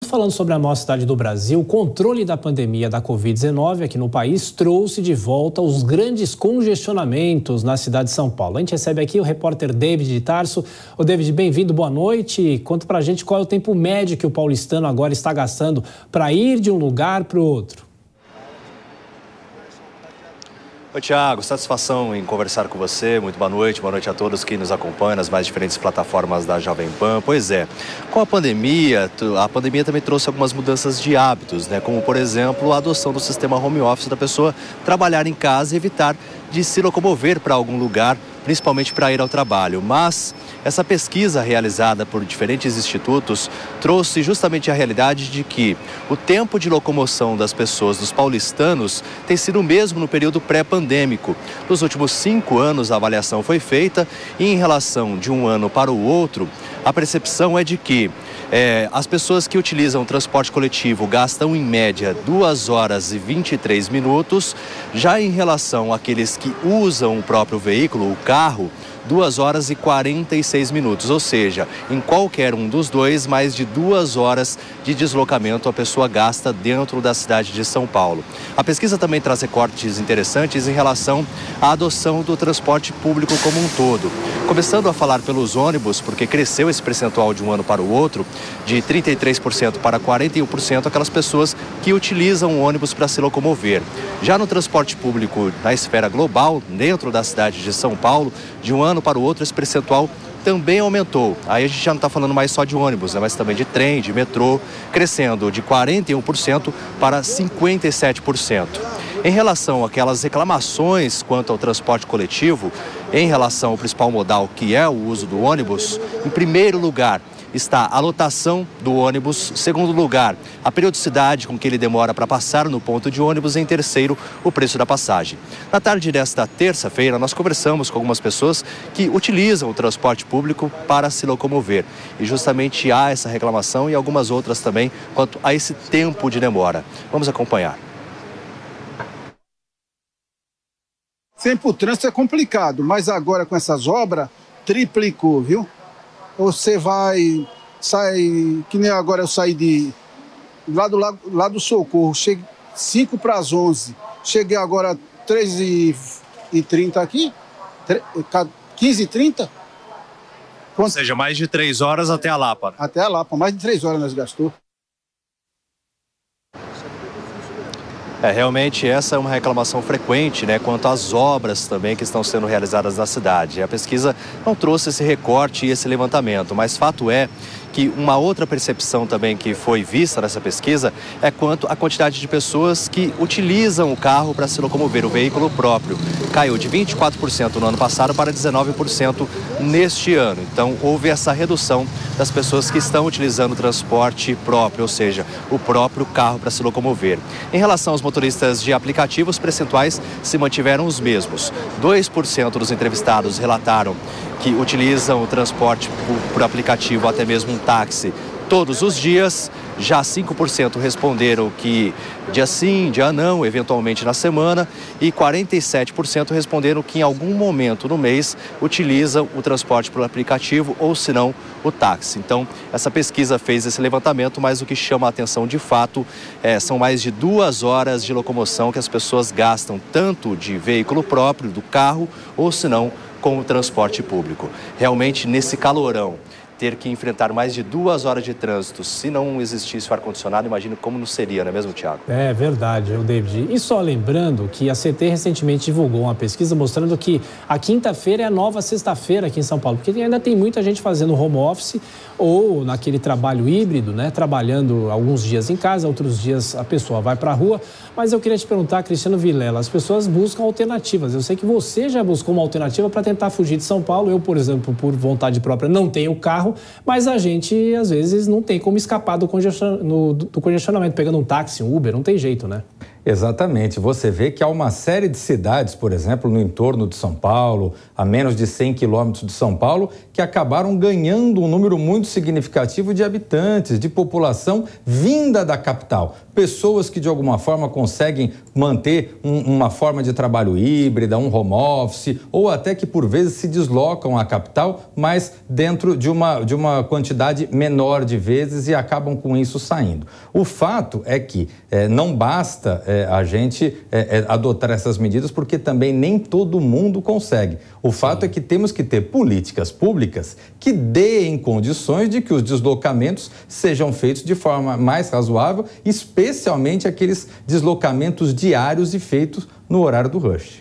falando sobre a maior cidade do Brasil, o controle da pandemia da Covid-19 aqui no país trouxe de volta os grandes congestionamentos na cidade de São Paulo. A gente recebe aqui o repórter David de Tarso. Ô David, bem-vindo, boa noite. Conta pra gente qual é o tempo médio que o paulistano agora está gastando para ir de um lugar para o outro. Oi, Thiago, satisfação em conversar com você. Muito boa noite a todos que nos acompanham nas mais diferentes plataformas da Jovem Pan. Pois é, com a pandemia também trouxe algumas mudanças de hábitos, né? Como, por exemplo, a adoção do sistema home office, da pessoa trabalhar em casa e evitar de se locomover para algum lugar, principalmente para ir ao trabalho. Mas essa pesquisa realizada por diferentes institutos trouxe justamente a realidade de que o tempo de locomoção das pessoas, dos paulistanos, tem sido o mesmo no período pré-pandêmico. Nos últimos 5 anos a avaliação foi feita e em relação de um ano para o outro, a percepção é de que as pessoas que utilizam o transporte coletivo gastam em média 2 horas e 23 minutos. Já em relação àqueles que usam o próprio veículo, o carro, 2 horas e 46 minutos, ou seja, em qualquer um dos dois, mais de 2 horas de deslocamento a pessoa gasta dentro da cidade de São Paulo. A pesquisa também traz recortes interessantes em relação à adoção do transporte público como um todo. Começando a falar pelos ônibus, porque cresceu esse percentual de um ano para o outro, de 33% para 41%, aquelas pessoas que utilizam o ônibus para se locomover. Já no transporte público na esfera global, dentro da cidade de São Paulo, de um ano para o outro, esse percentual também aumentou. Aí a gente já não está falando mais só de ônibus, né, mas também de trem, de metrô, crescendo de 41% para 57%. Em relação àquelas reclamações quanto ao transporte coletivo, em relação ao principal modal, que é o uso do ônibus, em primeiro lugar está a lotação do ônibus, segundo lugar, a periodicidade com que ele demora para passar no ponto de ônibus, e em terceiro, o preço da passagem. Na tarde desta terça-feira, nós conversamos com algumas pessoas que utilizam o transporte público para se locomover. E justamente há essa reclamação e algumas outras também quanto a esse tempo de demora. Vamos acompanhar. Sempre o trânsito é complicado, mas agora com essas obras, triplicou, viu? Você sai, que nem agora eu saí lá do Socorro, cheguei 5 para as 11, cheguei agora 3h30 aqui, 15h30. Ou seja, mais de 3 horas até a Lapa. Até a Lapa, mais de 3 horas nós gastou. Realmente essa é uma reclamação frequente, né, quanto às obras também que estão sendo realizadas na cidade. A pesquisa não trouxe esse recorte e esse levantamento, mas fato é que uma outra percepção também que foi vista nessa pesquisa é quanto à quantidade de pessoas que utilizam o carro para se locomover, o veículo próprio. Caiu de 24% no ano passado para 19% neste ano. Então, houve essa redução das pessoas que estão utilizando o transporte próprio, ou seja, o próprio carro para se locomover. Em relação aos motoristas de aplicativos, os percentuais se mantiveram os mesmos. 2% dos entrevistados relataram que utilizam o transporte por aplicativo, até mesmo um táxi, todos os dias. Já 5% responderam que dia sim, dia não, eventualmente na semana, e 47% responderam que em algum momento no mês utilizam o transporte por aplicativo ou, se não, o táxi. Então, essa pesquisa fez esse levantamento, mas o que chama a atenção de fato são mais de 2 horas de locomoção que as pessoas gastam, tanto de veículo próprio, do carro, ou, se não, com o transporte público. Realmente, nesse calorão, ter que enfrentar mais de 2 horas de trânsito, se não existisse o ar-condicionado, imagino como não seria, não é mesmo, Thiago? É verdade, David. E só lembrando que a CT recentemente divulgou uma pesquisa mostrando que a quinta-feira é a nova sexta-feira aqui em São Paulo, porque ainda tem muita gente fazendo home office ou naquele trabalho híbrido, né? Trabalhando alguns dias em casa, outros dias a pessoa vai para a rua. Mas eu queria te perguntar, Cristiano Vilela, as pessoas buscam alternativas. Eu sei que você já buscou uma alternativa para tentar fugir de São Paulo. Eu, por exemplo, por vontade própria, não tenho carro, mas a gente, às vezes, não tem como escapar do congestionamento. Pegando um táxi, um Uber, não tem jeito, né? Exatamente. Você vê que há uma série de cidades, por exemplo, no entorno de São Paulo, a menos de 100 quilômetros de São Paulo, que acabaram ganhando um número muito significativo de habitantes, de população vinda da capital. Pessoas que, de alguma forma, conseguem manter uma forma de trabalho híbrida, um home office, ou até que, por vezes, se deslocam à capital, mas dentro de uma quantidade menor de vezes e acabam com isso saindo. O fato é que não basta a gente adotar essas medidas, porque também nem todo mundo consegue. O fato é que temos que ter políticas públicas que deem condições de que os deslocamentos sejam feitos de forma mais razoável, especialmente aqueles deslocamentos diários e feitos no horário do rush.